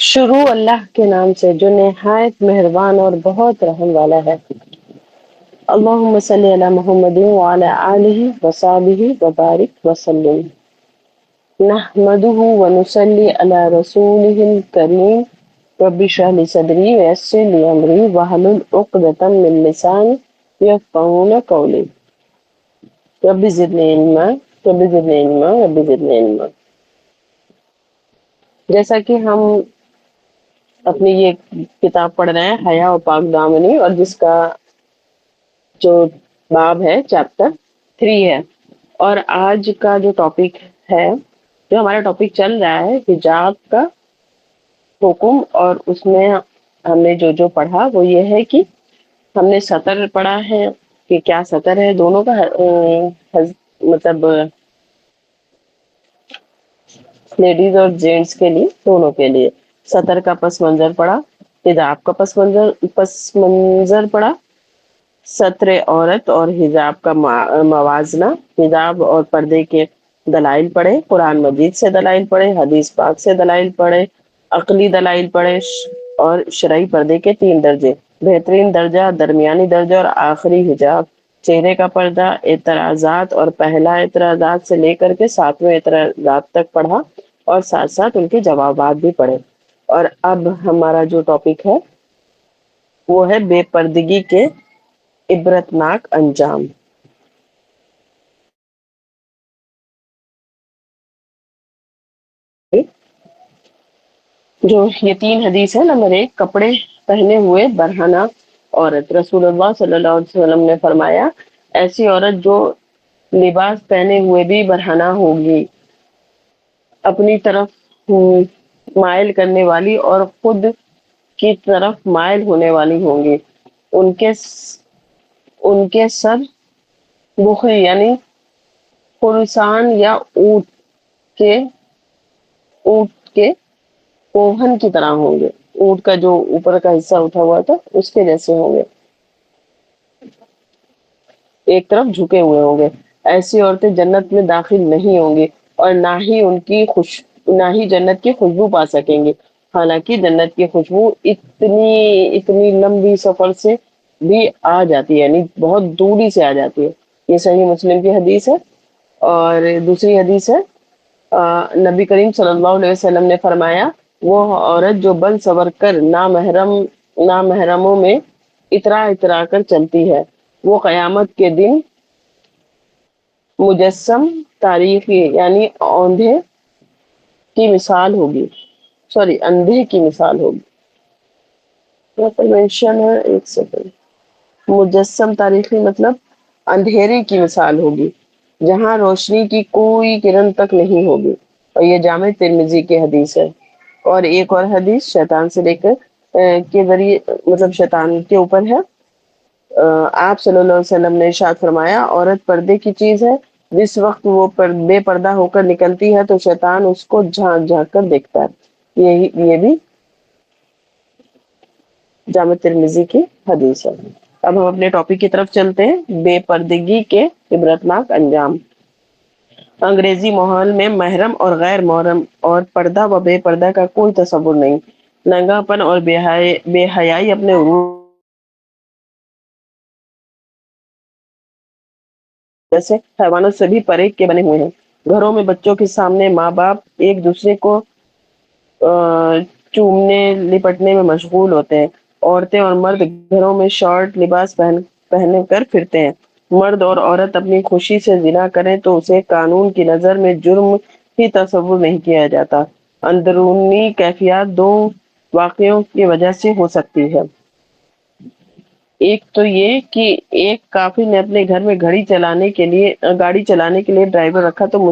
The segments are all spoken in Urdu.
شروع اللہ کے نام سے جو نہایت مہربان اور بہت رحم والا ہے۔ اللہم صلی علی محمد وعلی آلہ وصحبہ وبارک وسلم۔ نحمدہ ونصلی علی رسولہ الکریم۔ رب اشرح لی صدری ویسر لی امری واحلل عقدۃ من لسانی یفقہوا قولی۔ رب زدنی علما رب زدنی علما رب زدنی علما۔ جیسا کہ ہم اپنی یہ کتاب پڑھ رہے ہیں حیا و پاک دامنی، اور جس کا جو باب ہے چیپٹر 3 ہے، اور آج کا جو ٹاپک ہے، جو ہمارا ٹاپک چل رہا ہے حجاب کا حکم، اور اس میں ہم نے جو پڑھا وہ یہ ہے کہ ہم نے سطر پڑھا ہے کہ کیا سطر ہے دونوں کا، مطلب لیڈیز اور جینٹس کے لیے، دونوں کے لیے سطر کا پس منظر پڑا، حجاب کا پس منظر پڑا، سطر عورت اور حجاب کا موازنہ، حجاب اور پردے کے دلائل پڑھے، قرآن مجید سے دلائل پڑھے، حدیث پاک سے دلائل پڑھے، عقلی دلائل پڑھے، اور شرعی پردے کے 3 درجے، بہترین درجہ، درمیانی درجہ اور آخری حجاب، چہرے کا پردہ، اعتراضات، اور پہلا اعتراضات سے لے کر کے 7ویں اعتراضات تک پڑھا، اور ساتھ ساتھ ان کے جوابات بھی پڑھے۔ اور اب ہمارا جو ٹاپک ہے وہ ہے بے پردگی کے عبرتناک انجام۔ جو یہ 3 حدیث ہے، نمبر 1، کپڑے پہنے ہوئے برہنہ عورت۔ رسول اللہ صلی اللہ علیہ وسلم نے فرمایا، ایسی عورت جو لباس پہنے ہوئے بھی برہنہ ہوگی، اپنی طرف مائل کرنے والی اور خود کی طرف مائل ہونے والی ہوں گی، ان کے سر بخری یعنی خرسان یا اونٹ کے کوہن کی طرح ہوں گے، اونٹ کا جو اوپر کا حصہ اٹھا ہوا تھا اس کے جیسے ہوں گے، ایک طرف جھکے ہوئے ہوں گے۔ ایسی عورتیں جنت میں داخل نہیں ہوں گی، اور نہ ہی جنت کی خوشبو پا سکیں گے، حالانکہ جنت کی خوشبو اتنی لمبی سفر سے بھی آ جاتی ہے، یعنی بہت دوری سے آ جاتی ہے۔ یہ صحیح مسلم کی حدیث ہے۔ اور دوسری حدیث ہے، نبی کریم صلی اللہ علیہ وسلم نے فرمایا، وہ عورت جو بل سور کر نامحرموں میں اترا کر چلتی ہے، وہ قیامت کے دن مجسم تاریخی یعنی اندھے کی مثال ہوگی۔ ایک سیکنڈ، مجسم تاریخی مطلب اندھیرے کی مثال ہوگی، جہاں روشنی کی کوئی کرن تک نہیں ہوگی، اور یہ جامع ترمذی کی حدیث ہے۔ اور ایک اور حدیث شیطان سے لے کر کے ذریعے، مطلب شیطان کے اوپر ہے۔ آپ صلی اللہ علیہ وسلم نے ارشاد فرمایا، عورت پردے کی چیز ہے، جس وقت وہ بے پردہ ہو کر نکلتی ہے تو شیطان اس کو جھانک جھانک کر دیکھتا ہے۔ یہ بھی جامع ترمذی کی حدیث ہے۔ اب ہم اپنے ٹاپک کی طرف چلتے ہیں، بے پردگی کے عبرتناک انجام۔ انگریزی ماحول میں محرم اور غیر محرم اور پردہ و بے پردہ کا کوئی تصور نہیں۔ ننگا پن اور بے حیائی اپنے عروج جیسے حیوانوں سے بھی پرے کے بنے ہوئے ہیں۔ گھروں میں بچوں کے سامنے ماں باپ ایک دوسرے کو چومنے لپٹنے میں مشغول ہوتے ہیں۔ عورتیں اور مرد گھروں میں شارٹ لباس پہن کر پھرتے ہیں۔ مرد اور عورت اپنی خوشی سے زنا کریں تو اسے قانون کی نظر میں جرم ہی تصور نہیں کیا جاتا۔ اندرونی کیفیات 2 واقعوں کی وجہ سے ہو سکتی ہے۔ ایک تو یہ کہ ایک کافر نے اپنے گھر میں گاڑی چلانے کے لیے ڈرائیور رکھا تو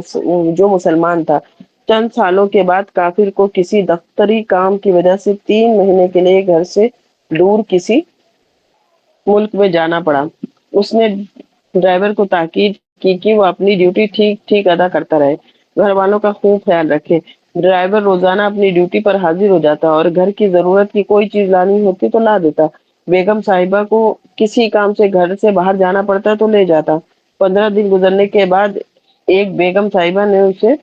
جو مسلمان تھا، چند سالوں کے بعد کافر کو کسی دفتری کام کی وجہ سے 3 مہینے کے لیے گھر سے دور کسی ملک میں جانا پڑا۔ اس نے ڈرائیور کو تاکید کی کہ وہ اپنی ڈیوٹی ٹھیک ادا کرتا رہے، گھر والوں کا خوب خیال رکھے۔ ڈرائیور روزانہ اپنی ڈیوٹی پر حاضر ہو جاتا اور گھر کی ضرورت کی کوئی چیز لانی ہوتی تو لا دیتا۔ بیگم صاحبہ کو کسی کام سے گھر سے باہر جانا پڑتا تو لے جاتا۔ 15 دن گزرنے کے بعد ایک بیگم صاحبہ نے اسے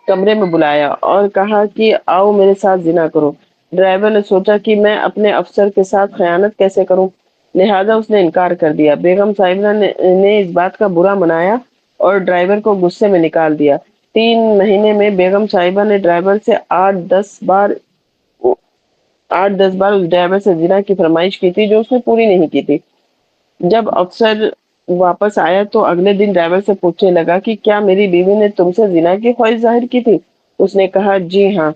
کمرے میں بلایا اور کہا کہ آؤ میرے ساتھ زنا کرو۔ ڈرائیور نے سوچا کہ میں اپنے افسر کے ساتھ خیانت کیسے کروں، لہذا اس نے انکار کر دیا۔ بیگم صاحبہ نے اس بات کا برا منایا اور ڈرائیور کو غصے میں نکال دیا۔ 3 مہینے میں بیگم صاحبہ نے ڈرائیور سے 8-10 بار اس ڈرائیور سے زنا کی فرمائش کی تھی جو اس نے پوری نہیں کی تھی۔ جب افسر واپس آیا تو اگلے دن ڈرائیور سے پوچھنے لگا کہ کیا میری بیوی نے تم سے زنا کی خواہش ظاہر کی تھی؟ اس نے کہا جی ہاں،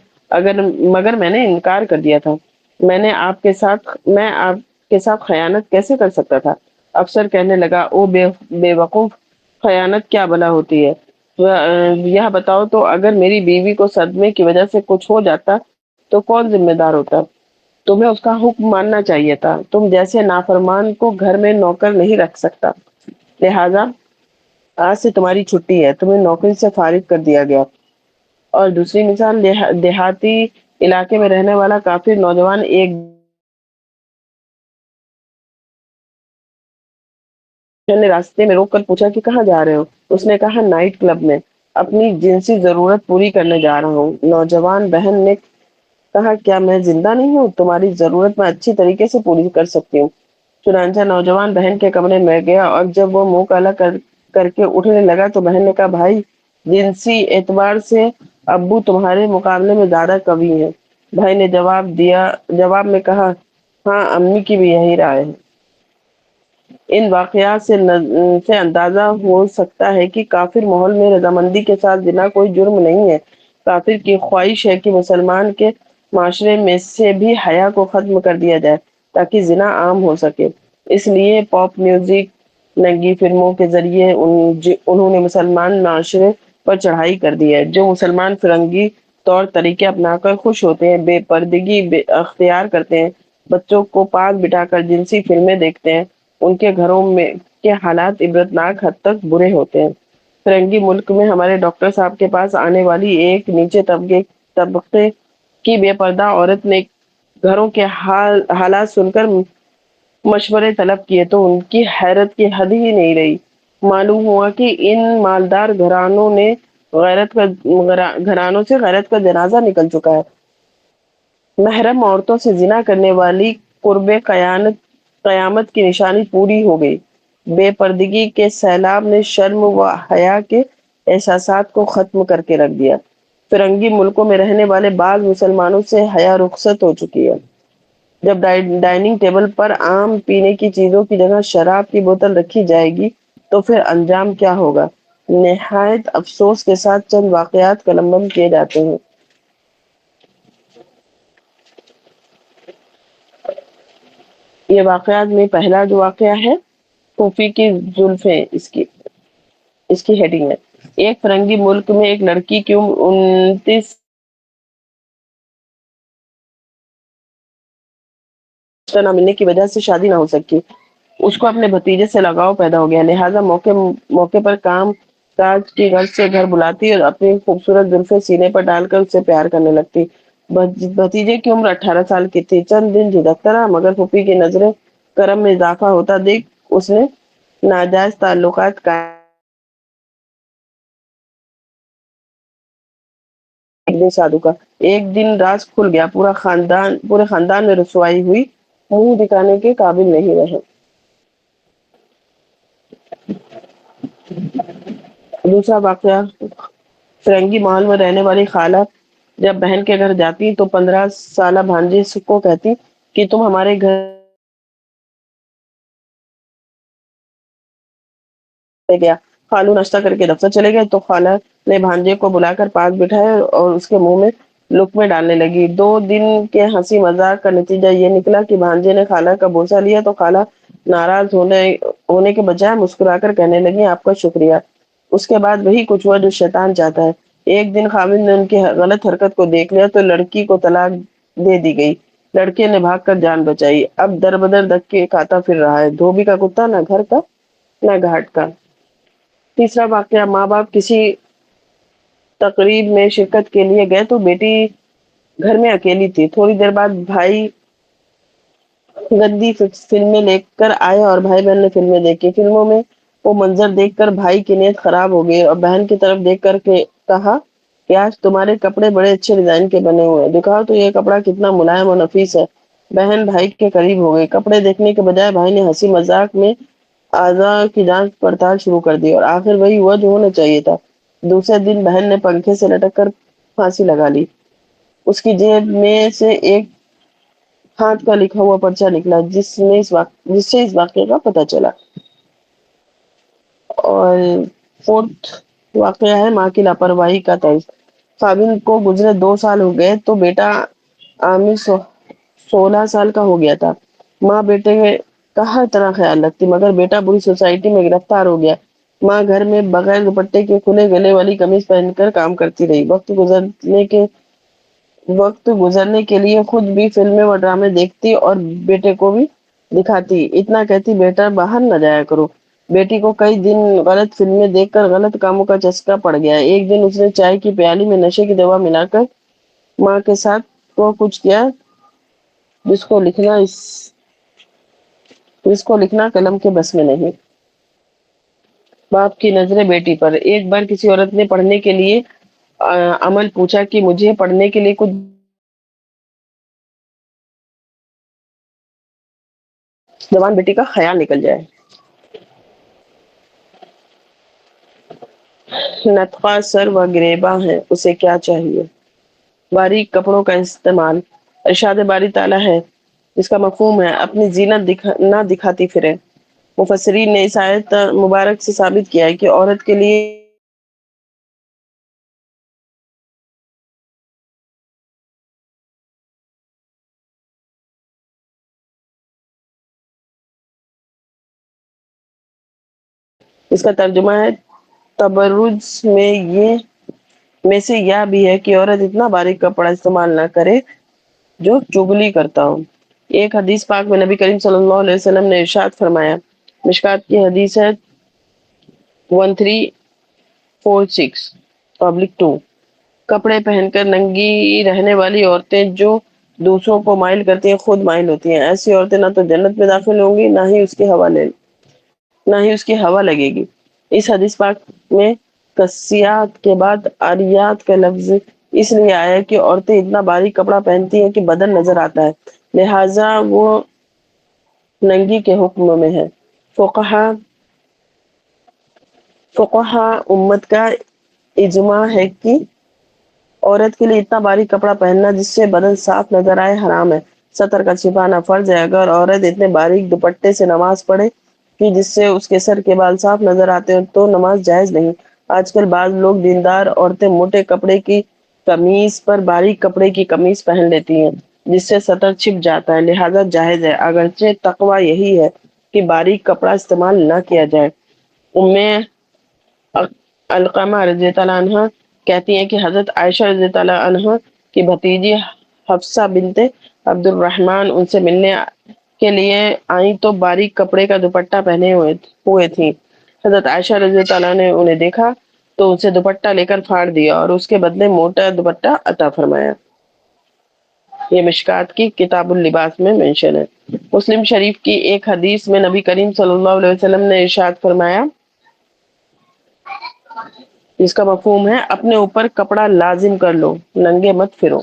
مگر میں نے انکار کر دیا تھا۔ میں آپ کے ساتھ خیانت کیسے کر سکتا تھا؟ افسر کہنے لگا او بے وقوف، خیانت کیا بلا ہوتی ہے؟ یہ بتاؤ تو اگر میری بیوی کو صدمے کی وجہ سے کچھ ہو جاتا تو کون ذمہ دار ہوتا؟ تمہیں اس کا حکم ماننا چاہیے تھا۔ تم جیسے نافرمان کو گھر میں نوکر نہیں رکھ سکتا، لہذا آج سے تمہاری چھٹی ہے، تمہیں نوکری سے فارغ کر دیا گیا۔ اور دوسری مثال، دیہاتی علاقے میں رہنے والا کافر نوجوان ایک نے راستے میں روک کر پوچھا کہ کہاں جا رہے ہو؟ اس نے کہا نائٹ کلب میں، اپنی جنسی ضرورت پوری کرنے جا رہا ہوں۔ نوجوان بہن نے کہا کیا میں زندہ نہیں ہوں؟ تمہاری ضرورت میں اچھی طریقے سے پوری کر سکتی ہوں۔ چنانچہ نوجوان بہن کے کمرے میں گیا اور جب وہ منہ کالا کر کے اٹھنے لگا تو بہن نے کہا بھائی، جنسی اعتبار سے ابو تمہارے مقابلے میں زیادہ قوی ہیں۔ بھائی نے جواب میں کہا ہاں، امی کی بھی یہی رائے ہے۔ ان واقعات سے اندازہ ہو سکتا ہے کہ کافر ماحول میں رضامندی کے ساتھ زنا کوئی جرم نہیں ہے۔ کافر کی خواہش ہے کہ مسلمان کے معاشرے میں سے بھی حیا کو ختم کر دیا جائے تاکہ زنا عام ہو سکے۔ اس لیے پاپ میوزک، ننگی فلموں کے ذریعے انہوں نے مسلمان معاشرے پر چڑھائی کر دی ہے۔ جو مسلمان فرنگی طور طریقے اپنا کر خوش ہوتے ہیں، بے پردگی اختیار کرتے ہیں، بچوں کو پاس بٹھا کر جنسی فلمیں دیکھتے ہیں، ان کے گھروں میں کے حالات عبرتناک حد تک برے ہوتے ہیں۔ فرنگی ملک میں ہمارے ڈاکٹر صاحب کے پاس آنے والی ایک نیچے طبقے کی بے پردہ عورت نے گھروں کے حالات سن کر مشورے طلب کیے تو ان کی حیرت کی حد ہی نہیں رہی۔ معلوم ہوا کہ ان مالدار گھرانوں سے غیرت کا جنازہ نکل چکا ہے۔ محرم عورتوں سے زنا کرنے والی قرب قیامت کی نشانی پوری ہو گئی۔ بے پردگی کے سیلاب نے شرم و حیا کے احساسات کو ختم کر کے رکھ دیا۔ فرنگی ملکوں میں رہنے والے بعض مسلمانوں سے حیا رخصت ہو چکی ہے۔ جب ڈائننگ ٹیبل پر عام پینے کی چیزوں کی جگہ شراب کی بوتل رکھی جائے گی تو پھر انجام کیا ہوگا؟ نہایت افسوس کے ساتھ چند واقعات قلمبند کیے جاتے ہیں۔ یہ واقعات میں پہلا جو واقعہ ہے، پھوپھی کی زلفیں، اس کی ہیڈنگ ہے۔ ایک فرنگی ملک میں ایک لڑکی کی عمر 29 نہ ملنے کی وجہ سے شادی نہ ہو سکی۔ اس کو اپنے بھتیجے سے لگاؤ پیدا ہو گیا، لہذا موقع پر کام کاج کی غرض سے گھر بلاتی اور اپنی خوبصورت زلفیں سینے پر ڈال کر اس سے پیار کرنے لگتی۔ بھتیجے کی عمر 18 سال کی تھی۔ چند دن جھجکتا رہا مگر پھوپھی کی نظریں کرم میں اضافہ ہوتا دیکھ اس نے ناجائز تعلقات شادو کا۔ ایک دن راز کھل گیا، پورے خاندان میں رسوائی ہوئی، منہ دکھانے کے قابل نہیں رہے۔ دوسرا واقعہ، فرنگی ماحول میں رہنے والی خالہ جب بہن کے گھر جاتی تو 15 سالہ بھانجے کو کہتی کہ تم ہمارے گھر گیا۔ خالو ناشتہ کر کے دفتر چلے گئے تو خالہ نے بھانجے کو بلا کر پاس بٹھایا اور اس کے منہ میں لقمے ڈالنے لگی۔ 2 دن کے ہنسی مذاق کا نتیجہ یہ نکلا کہ بھانجے نے خالہ کا بوسہ لیا تو خالہ ناراض ہونے کے بجائے مسکرا کر کہنے لگی آپ کا شکریہ۔ اس کے بعد وہی کچھ ہوا جو شیطان چاہتا ہے۔ ایک دن خاوند نے ان کی غلط حرکت کو دیکھ لیا تو لڑکی کو طلاق دے دی گئی۔ لڑکے نے بھاگ کر جان بچائی، اب در بدر دھکے کھاتا پھر رہا ہے، دھوبی کا کتا نہ گھر کا نہ گھاٹ کا۔ تیسرا واقعہ، ماں باپ کسی تقریب میں شرکت کے لیے گئے تو بیٹی گھر میں اکیلی تھی۔ تھوڑی دیر بعد بھائی گندی فلمیں لے کر آئے اور بھائی بہن نے فلمیں دیکھی۔ فلموں میں وہ منظر دیکھ کر بھائی کی نیت خراب ہو گئی اور بہن کی طرف دیکھ کر کے کہا کہ آج تمہارے کپڑے بڑے اچھے ڈیزائن کے بنے ہوئے ہیں، دکھاؤ تو یہ کپڑا کتنا ملائم اور نفیس ہے۔ بہن بھائی کے قریب ہو گئی، کپڑے دیکھنے کے بجائے بھائی نے ہنسی مذاق میں اعضاء کی جانچ پڑتال شروع کر دی، اور آخر وہی ہوا جو ہونا چاہیے تھا۔ دوسرے دن بہن نے پنکھے سے لٹک کر پھانسی لگا لی۔ اس کی جیب میں سے ایک ہاتھ کا لکھا ہوا پرچہ نکلا، جس سے اس واقعے کا پتہ چلا۔ اور فورتھ واقعہ ہے ماں کی لاپرواہی کا طرز۔ فابل کو گزرے 2 سال ہو گئے تو بیٹا عامر 16 سال کا ہو گیا تھا۔ ماں بیٹے کا ہر طرح خیال رکھتی، مگر بیٹا بری سوسائٹی میں گرفتار ہو گیا۔ ماں گھر میں بغیر دوپٹے کے کھلے گلے والی قمیض پہن کر کام کرتی رہی۔ وقت گزرنے کے لیے خود بھی فلمیں اور ڈرامے دیکھتی اور بیٹے کو بھی دکھاتی۔ اتنا کہتی، بیٹا باہر نہ جایا کرو۔ بیٹی کو کئی دن غلط فلمیں دیکھ کر غلط کاموں کا چسکا پڑ گیا۔ ایک دن اس نے چائے کی پیالی میں نشے کی دوا ملا کر ماں کے ساتھ وہ کچھ کیا جس کو لکھنا قلم کے بس میں نہیں۔ باپ کی نظریں بیٹی پر۔ ایک بار کسی عورت نے پڑھنے کے لیے عمل پوچھا کہ مجھے پڑھنے کے لیے کچھ جوان بیٹی کا خیال نکل جائے۔ نطقہ سر و گریباں ہے، اسے کیا چاہیے؟ باریک کپڑوں کا استعمال۔ ارشاد باری تعالیٰ ہے جس کا مفہوم ہے اپنی زینت نہ دکھاتی پھرے۔ مفسرین نے اس آیت مبارک سے ثابت کیا ہے کہ عورت کے لیے اس کا ترجمہ ہے تبرج میں سے یہ بھی ہے کہ عورت اتنا باریک کپڑا استعمال نہ کرے جو چگلی کرتا ہو۔ ایک حدیث پاک میں نبی کریم صلی اللہ علیہ وسلم نے ارشاد فرمایا، مشکات کی حدیث ہے 1346/2، کپڑے پہن کر ننگی رہنے والی عورتیں جو دوسروں کو مائل کرتی ہیں خود مائل ہوتی ہیں۔ ایسی عورتیں نہ تو جنت میں داخل ہوں گی نہ ہی اس کی ہوا لگے گی۔ اس حدیث پاک میں کسیات کے بعد آریات کا لفظ اس لیے آیا کہ عورتیں اتنا باریک کپڑا پہنتی ہیں کہ بدن نظر آتا ہے، لہٰذا وہ ننگی کے حکم میں ہے۔ فقہا امت کا اجماع ہے کہ عورت کے لیے اتنا باریک کپڑا پہننا جس سے بدن صاف نظر آئے حرام ہے۔ سطر کا چھپانا فرض ہے۔ اگر عورت اتنے باریک دوپٹے سے نماز پڑھے کہ جس سے اس کے سر کے بال صاف نظر آتے ہیں تو نماز جائز نہیں۔ آج کل بعض لوگ دیندار عورتیں موٹے کپڑے کی قمیص پر باریک کپڑے کی قمیص پہن لیتی ہیں جس سے سطر چھپ جاتا ہے، لہذا جائز ہے، اگرچہ تقوی یہی ہے کہ باریک کپڑا استعمال نہ کیا جائے۔ ام علقمہ رضی اللہ عنہ کہتی ہیں کہ حضرت عائشہ رضی اللہ عنہ کی بھتیجی حفصہ بنت عبد الرحمن ان سے ملنے کے لیے آئیں تو باریک کپڑے کا دوپٹہ پہنے ہوئے تھیں۔ حضرت عائشہ رضی اللہ عنہ نے انہیں دیکھا تو ان سے دوپٹہ لے کر پھاڑ دیا اور اس کے بدلے موٹا دوپٹہ عطا فرمایا۔ یہ مشکات کی کتاب اللباس میں منشن ہے۔ مسلم شریف کی ایک حدیث میں نبی کریم صلی اللہ علیہ وسلم نے ارشاد فرمایا، جس کا مفہوم ہے اپنے اوپر کپڑا لازم کر لو، ننگے مت پھرو۔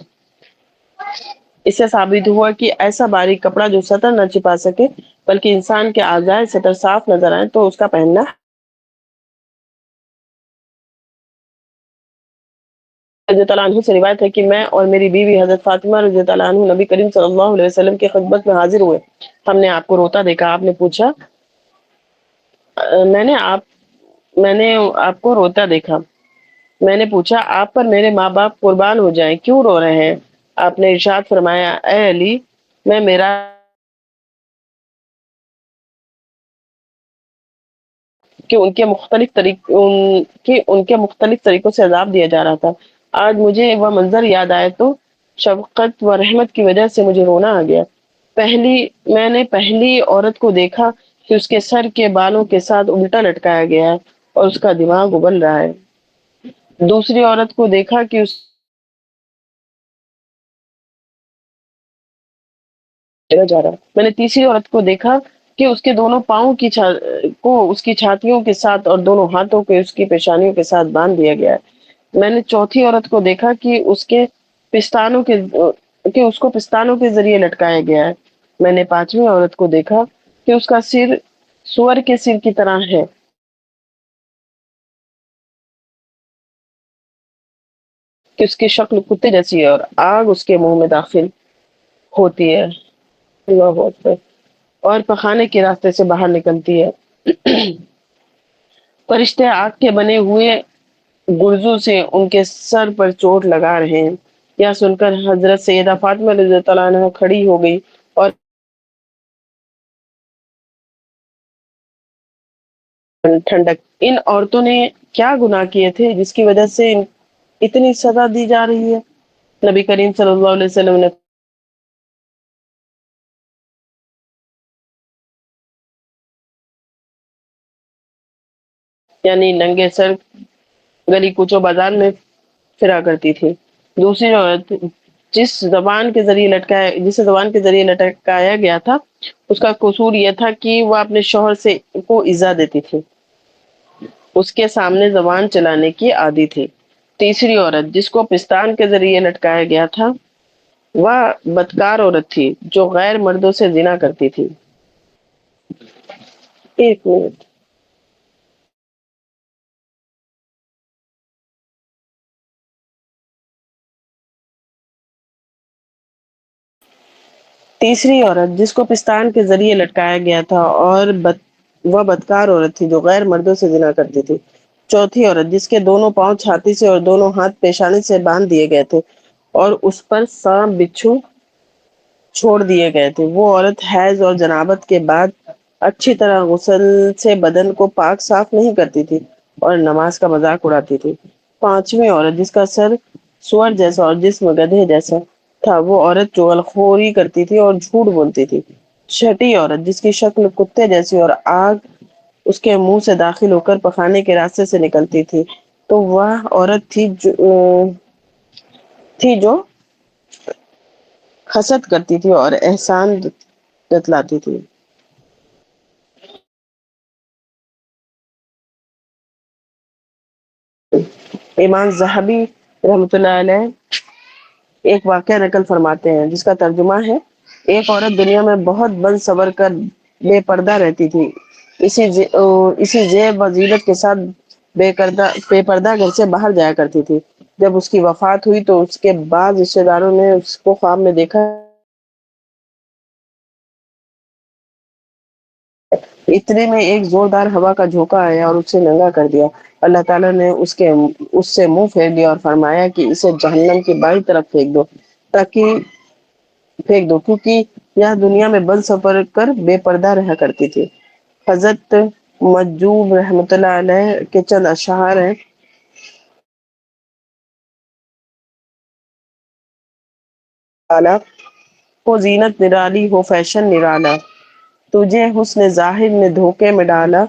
اس سے ثابت ہوا کہ ایسا باریک کپڑا جو سطر نہ چھپا سکے بلکہ انسان کے اعضائے سطر صاف نظر آئے تو اس کا پہننا رضی اللہ عنہ سے روایت ہے کہ میں اور میری بیوی حضرت فاطمہ رضی اللہ عنہ نبی کریم صلی اللہ علیہ وسلم کی خدمت میں حاضر ہوئے۔ ہم نے آپ کو روتا دیکھا۔ آپ نے پوچھا میں نے آپ کو روتا دیکھا۔ میں نے پوچھا آپ پر میرے ماں باپ قربان ہو جائیں، کیوں رو رہے ہیں؟ آپ نے ارشاد فرمایا، اے علی، میں میرا کہ ان کے مختلف طریقوں سے عذاب دیا جا رہا تھا۔ آج مجھے وہ منظر یاد آئے تو شفقت و رحمت کی وجہ سے مجھے رونا آ گیا۔ میں نے پہلی عورت کو دیکھا کہ اس کے سر کے بالوں کے ساتھ الٹا لٹکایا گیا ہے اور اس کا دماغ ابل رہا ہے۔ دوسری عورت کو دیکھا کہ اس جا رہا ہے۔ میں نے تیسری عورت کو دیکھا کہ اس کے دونوں پاؤں کو اس کی چھاتیوں کے ساتھ اور دونوں ہاتھوں کو اس کی پیشانیوں کے ساتھ باندھ دیا گیا ہے۔ میں نے چوتھی عورت کو دیکھا پستانوں کے کہ اس کو پستانوں کے ذریعے لٹکایا گیا ہے۔ میں نے پانچویں عورت کو دیکھا کہ اس کا سر سور کے سر کی طرح ہے، کہ اس کی شکل کتے جیسی ہے اور آگ اس کے منہ میں داخل ہوتی ہے، اللہ اکبر، اور پخانے کے راستے سے باہر نکلتی ہے۔ فرشتے آگ کے بنے ہوئے گرزوں سے ان کے سر پر چوٹ لگا رہے ہیں۔ یہ سن کر حضرت سیدہ فاطمہ رضی اللہ عنہا کھڑی ہو گئی اور ٹھنڈک، ان عورتوں نے کیا گناہ کیے تھے جس کی وجہ سے اتنی سزا دی جا رہی ہے؟ نبی کریم صلی اللہ علیہ وسلم نے یعنی ننگے سر گلی کوچوں بازار میں پھرا کرتی تھی۔ دوسری عورت جسے زبان کے ذریعے لٹکایا گیا تھا، اس کا قصور یہ تھا کہ وہ اپنے شوہر سے کو ایذا دیتی تھی، اس کے سامنے زبان چلانے کی عادی تھی۔ تیسری عورت جس کو پستان کے ذریعے لٹکایا گیا تھا، وہ بدکار عورت تھی جو غیر مردوں سے زنا کرتی تھی۔ ایک منٹ۔ تیسری عورت جس کو پستان کے ذریعے لٹکایا گیا تھا وہ بدکار عورت تھی جو غیر مردوں سے زنا کرتی تھی۔ چوتھی عورت جس کے دونوں پاؤں چھاتی سے اور دونوں ہاتھ پیشانی سے باندھ دیے گئے تھے اور اس پر سانپ بچھو چھوڑ دیے گئے تھے، وہ عورت حیض اور جنابت کے بعد اچھی طرح غسل سے بدن کو پاک صاف نہیں کرتی تھی اور نماز کا مذاق اڑاتی تھی۔ پانچویں عورت جس کا سر سور جیسا اور جسم گدھے جیسا تھا، وہ عورت چغلخوری کرتی تھی اور جھوٹ بولتی تھی۔ چھٹی عورت جس کی شکل کتے جیسی اور آگ اس کے منہ سے داخل ہو کر پخانے کے راستے سے نکلتی تھی، تو وہ عورت تھی جو حسد کرتی تھی اور احسان جتلاتی تھی۔ امام زاہبی رحمۃ اللہ علیہ ایک واقعہ نقل فرماتے ہیں جس کا ترجمہ ہے: ایک عورت دنیا میں بہت بن سور کر بے پردہ رہتی تھی، اسی زیب و زینت کے ساتھ بے پردہ گھر سے باہر جایا کرتی تھی۔ جب اس کی وفات ہوئی تو اس کے بعد رشتے داروں نے اس کو خواب میں دیکھا، اتنے میں ایک زوردار ہوا کا جھونکا آیا اور اسے ننگا کر دیا۔ اللہ تعالیٰ نے اس سے منہ پھیر لیا اور فرمایا کہ اسے جہنم کی بائیں طرف تاکہ پھینک دو، کیونکہ یہ دنیا میں بن سفر کر بے پردہ رہا کرتی تھی۔ حضرت مجوب رحمۃ اللہ علیہ کے چند اشعار ہیں: اعلیٰ ہو زینت نرالی، ہو فیشن نرالا، تجھے حسن ظاہر نے دھوکے میں ڈالا،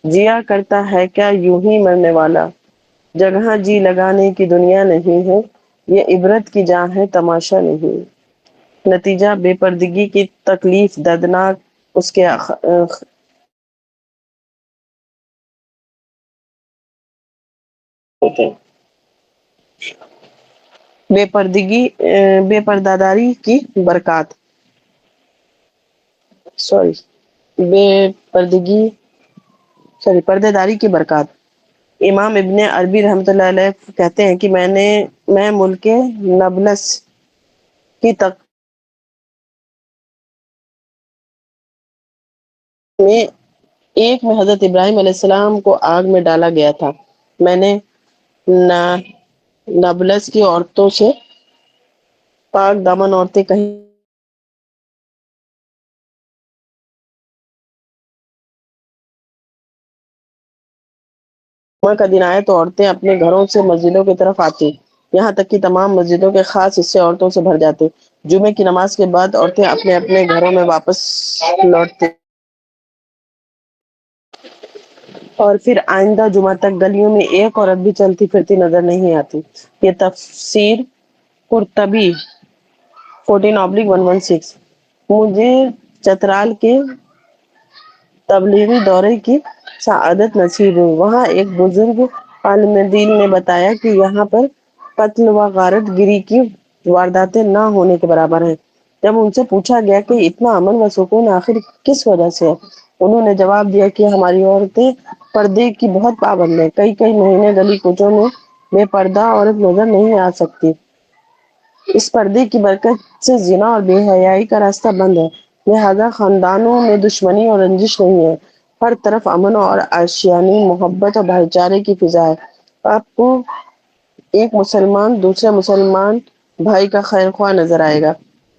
جیا کرتا ہے کیا یوں ہی مرنے والا، جگہ جی لگانے کی دنیا نہیں ہے، یہ عبرت کی جاں ہے تماشا نہیں۔ نتیجہ بے پردگی کی تکلیف دردناک اس کے ہوتے ہیں۔ بے پردہ داری کی برکات، سوری بے پردگی پردے داری کی برکات۔ امام ابن عربی رحمۃ اللہ علیہ کہتے ہیں کہ میں ملک نبلس کی میں حضرت ابراہیم علیہ السلام کو آگ میں ڈالا گیا تھا۔ میں نے نا- نابلس کی عورتوں سے پاک دامن عورتیں کہیں جمعہ کا دن آئے تو عورتیں اپنے گھروں سے مسجدوں کی طرف آتی، یہاں تک کہ تمام مسجدوں کے خاص حصے عورتوں سے بھر جاتے۔ جمعے کی نماز کے بعد عورتیں اپنے اپنے گھروں میں واپس لوٹتی اور پھر آئندہ جمعہ تک گلیوں میں ایک عورت بھی چلتی پھرتی نظر نہیں آتی۔ یہ تفسیر قرطبی 14/116۔ مجھے چترال کے تبلیغی دورے کی سعادت نصیب ہوئی۔ وہاں ایک بزرگ عالم دین نے بتایا کہ یہاں پر قتل و غارت گری کی وارداتیں نہ ہونے کے برابر ہیں۔ جب ان سے پوچھا گیا کہ اتنا امن و سکون آخر کس وجہ سے ہے، انہوں نے جواب دیا کہ ہماری عورتیں پردے کی بہت پابند ہیں، کئی کئی مہینے گلی کوچوں میں بے پردہ عورت نظر نہیں آ سکتی۔ اس پردے کی برکت سے زنا اور بے حیائی کا راستہ بند ہے، لہذا خاندانوں میں دشمنی اور رنجش نہیں ہے، ہر طرف امن اور آشیانی محبت اور بھائی چارے کی فضا ہے۔ آپ کو ایک مسلمان دوسرے مسلمان بھائی کا خیر خواہ نظر آئے گا۔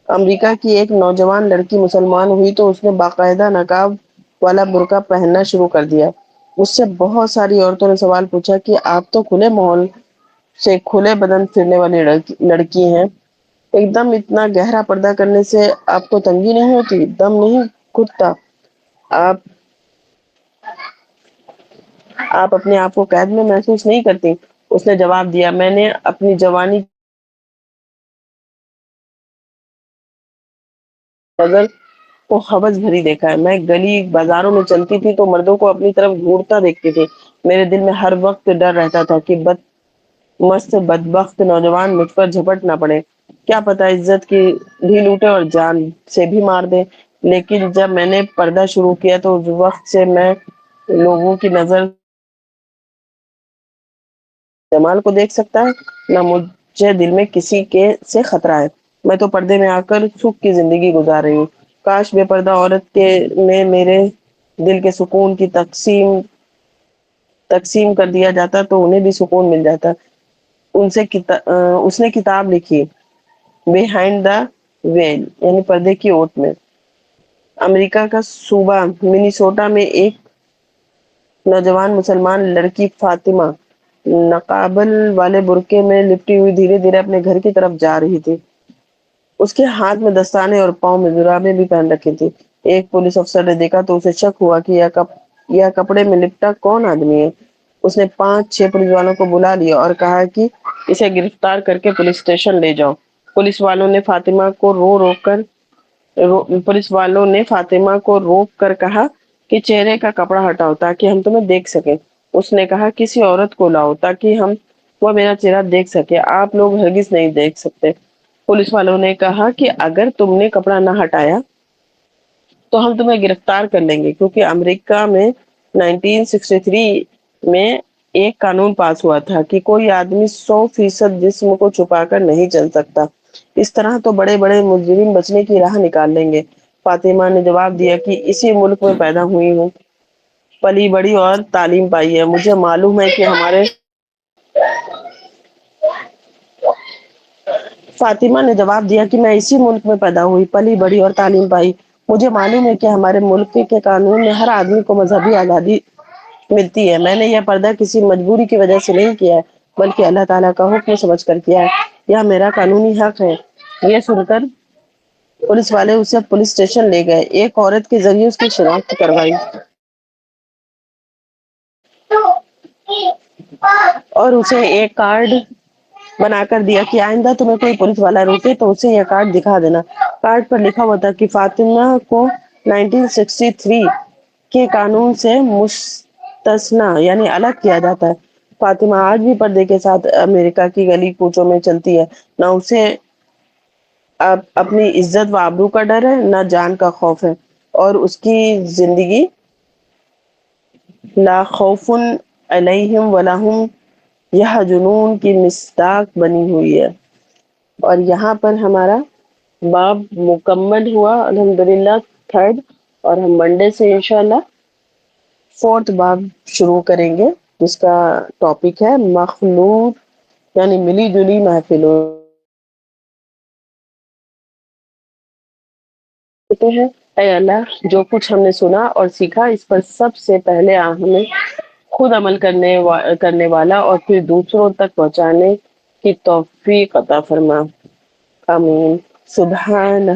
امریکہ کی ایک نوجوان لڑکی مسلمان ہوئی تو اس نے باقاعدہ نقاب والا برقع پہننا شروع کر دیا۔ اس سے بہت ساری عورتوں نے سوال پوچھا کہ آپ تو کھلے ماحول سے کھلے بدن پھرنے والی لڑکی ہیں، ایک دم اتنا گہرا پردہ کرنے سے آپ کو تنگی نہیں ہوتی، دم نہیں گھٹتا؟ آپ آپ اپنے آپ کو قید میں محسوس نہیں کرتی؟ اس نے جواب دیا، میں نے اپنی جوانی نظر کو حوث بھری دیکھا ہے۔ میں گلی بازاروں میں چلتی تھی تو مردوں کو اپنی طرف گھورتا دیکھتی تھی، میرے دل میں ہر وقت ڈر رہتا تھا کہ مست بدبخت نوجوان مجھ پر جھپٹ نہ پڑے، کیا پتہ عزت کی بھی لوٹے اور جان سے بھی مار دے۔ لیکن جب میں نے پردہ شروع کیا تو اس وقت سے میں لوگوں کی نظر جمال کو دیکھ سکتا ہے، نہ مجھے دل میں کسی کے سے خطرہ ہے۔ میں تو پردے میں آ کر سکھ کی زندگی گزار رہی ہوں۔ کاش بے پردہ عورت کے نے میرے دل کے سکون کی تقسیم کر دیا جاتا تو انہیں بھی سکون مل جاتا۔ اس نے کتاب لکھی بیہائنڈ دا ویل، یعنی پردے کی اوٹ میں۔ امریکہ کا صوبہ منیسوٹا میں ایک نوجوان مسلمان لڑکی فاطمہ نقابل والے برقعے میں لپٹی ہوئی دھیرے دھیرے اپنے گھر کی طرف جا رہی تھی۔ اس کے ہاتھ میں دستانے اور پاؤں میں جرابیں بھی پہن رکھی تھی۔ ایک پولیس افسر نے دیکھا تو اسے شک ہوا کہ یہ کپڑے میں لپٹا کون آدمی ہے۔ اس نے 5-6 پولیس والوں کو بلا لیا اور کہا کہ اسے گرفتار کر کے پولیس اسٹیشن لے جاؤ۔ پولیس والوں نے فاطمہ کو روک کر کہا کہ چہرے کا کپڑا ہٹاؤ تاکہ ہم تمہیں دیکھ سکیں۔ اس نے کہا کسی عورت کو لاؤ تاکہ وہ میرا چہرہ دیکھ سکے، آپ لوگ ہرگز نہیں دیکھ سکتے۔ پولیس والوں نے کہا کہ اگر تم نے کپڑا نہ ہٹایا تو ہم تمہیں گرفتار کر لیں گے، کیونکہ امریکہ میں 1963 میں ایک قانون پاس ہوا تھا کہ کوئی آدمی 100% جسم کو چھپا کر نہیں چل سکتا، اس طرح تو بڑے بڑے مجرم بچنے کی راہ نکال لیں گے۔ فاطمہ نے جواب دیا کہ اسی ملک میں پیدا ہوئی ہوں، پلی بڑی اور تعلیم پائی ہے، مجھے معلوم ہے کہ فاطمہ نے جواب دیا کہ میں اسی ملک میں پیدا ہوئی، پلی بڑی اور تعلیم پائی، مجھے معلوم ہے کہ ہمارے ملک کے قانون میں ہر آدمی کو مذہبی آزادی ملتی ہے۔ میں نے یہ پردہ کسی مجبوری کی وجہ سے نہیں کیا ہے، بلکہ اللہ تعالیٰ کا حکم سمجھ کر کیا ہے، یہ میرا قانونی حق ہے۔ یہ سن کر پولیس والے اسے پولیس اسٹیشن لے گئے، ایک عورت کے ذریعے اس کی شناخت کروائی اور اسے ایک کارڈ بنا کر دیا کہ آئندہ تمہیں کوئی پولیس والا روکے تو اسے یہ کارڈ دکھا دینا۔ کارڈ پر لکھا ہوا تھا کہ فاطمہ کو 1963 کے قانون سے مستثنی یعنی الگ کیا جاتا ہے۔ فاطمہ آج بھی پردے کے ساتھ امریکہ کی گلی کوچوں میں چلتی ہے، نہ اسے اپنی عزت و آبرو کا ڈر ہے، نہ جان کا خوف ہے، اور اس کی زندگی لا خوف علیہم ولا ہم یحزنون کی مصداق بنی ہوئی ہے۔ اور یہاں پر ہمارا باب مکمل ہوا الحمدللہ 3rd، اور ہم منڈے سے انشاءاللہ 4th باب شروع کریں گے، جس کا ٹاپک ہے مخلوط یعنی ملی جلی محفلوں ہیں۔ اے اللہ، جو کچھ ہم نے سنا اور سیکھا اس پر سب سے پہلے ہمیں خود عمل کرنے والا اور پھر دوسروں تک پہنچانے کی توفیق عطا فرما، آمین۔ سبحان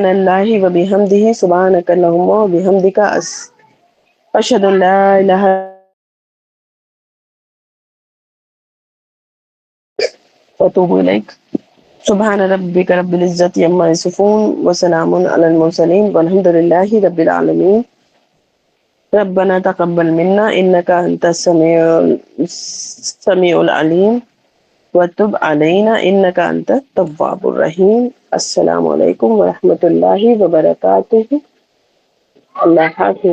اللہ و بحمدہ، سبحانک اللہم و بحمدک، اشہد ان لا الہ واتوب الیک۔ سبحان ربک رب العزت عما یصفون وسلام علی المرسلین والحمد للہ رب العالمین۔ ربنا تقبل منا إنك أنت السميع العليم وتب علينا إنك أنت التواب الرحيم. السلام علیکم ورحمۃ اللہ وبرکاتہ. اللہ حافظ.